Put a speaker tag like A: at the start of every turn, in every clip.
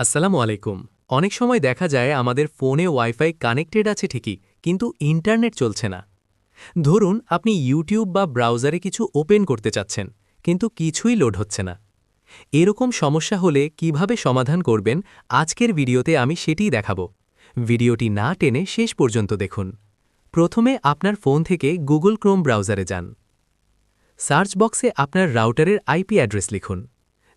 A: আসসালামু আলাইকুম। অনেক সময় দেখা যায় আমাদের ফোনে ওয়াইফাই কানেক্টেড আছে ঠিকই, কিন্তু ইন্টারনেট চলছে না। ধরুন আপনি ইউটিউব বা ব্রাউজারে কিছু ওপেন করতে চাচ্ছেন, কিন্তু কিছুই লোড হচ্ছে না। এরকম সমস্যা হলে কিভাবে সমাধান করবেন, আজকের ভিডিওতে আমি সেটিই দেখাবো। ভিডিওটি না টেনে শেষ পর্যন্ত দেখুন। প্রথমে আপনার ফোন থেকে গুগল ক্রোম ব্রাউজারে যান। সার্চ বক্সে আপনার রাউটারের আইপি অ্যাড্রেস লিখুন।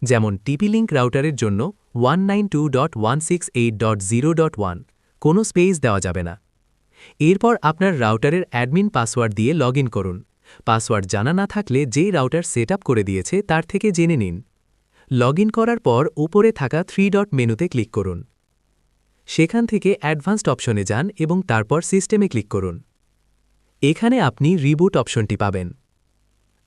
A: যেমন টিপি লিঙ্ক রাউটারের জন্য 192.168.0.1, কোনো স্পেস দেওয়া যাবে না। এরপর আপনার রাউটারের অ্যাডমিন পাসওয়ার্ড দিয়ে লগ করুন। পাসওয়ার্ড জানা না থাকলে যেই রাউটার সেট করে দিয়েছে তার থেকে জেনে নিন। লগ করার পর উপরে থাকা 3 ডট মেনুতে ক্লিক করুন। সেখান থেকে অ্যাডভান্সড অপশনে যান এবং তারপর সিস্টেমে ক্লিক করুন। এখানে আপনি রিবুট অপশনটি পাবেন।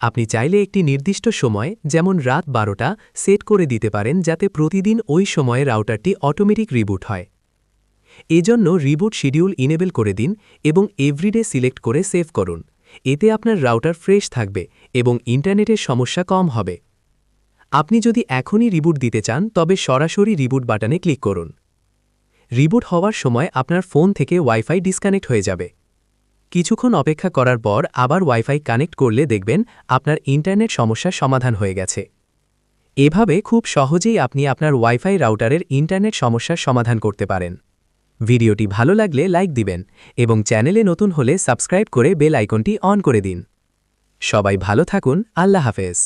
A: আপনি চাইলে একটি নির্দিষ্ট সময়, যেমন রাত 12টা, সেট করে দিতে পারেন যাতে প্রতিদিন ওই সময়ে রাউটারটি অটোমেটিক রিবুট হয়। এজন্য রিবুট শিডিউল ইনেবল করে দিন এবং এভরিডে সিলেক্ট করে সেভ করুন। এতে আপনার রাউটার ফ্রেশ থাকবে এবং ইন্টারনেটের সমস্যা কম হবে। আপনি যদি এখনই রিবুট দিতে চান তবে সরাসরি রিবুট বাটনে ক্লিক করুন। রিবুট হওয়ার সময় আপনার ফোন থেকে ওয়াইফাই ডিসকানেক্ট হয়ে যাবে। কিছুক্ষণ অপেক্ষা করার পর আবার ওয়াইফাই কানেক্ট করলে দেখবেন আপনার ইন্টারনেট সমস্যার সমাধান হয়ে গেছে। এভাবে খুব সহজেই আপনি আপনার ওয়াইফাই রাউটারের ইন্টারনেট সমস্যার সমাধান করতে পারেন। ভিডিওটি ভালো লাগলে লাইক দিবেন এবং চ্যানেলে নতুন হলে সাবস্ক্রাইব করে বেল আইকনটি অন করে দিন। সবাই ভালো থাকুন। আল্লাহ হাফেজ।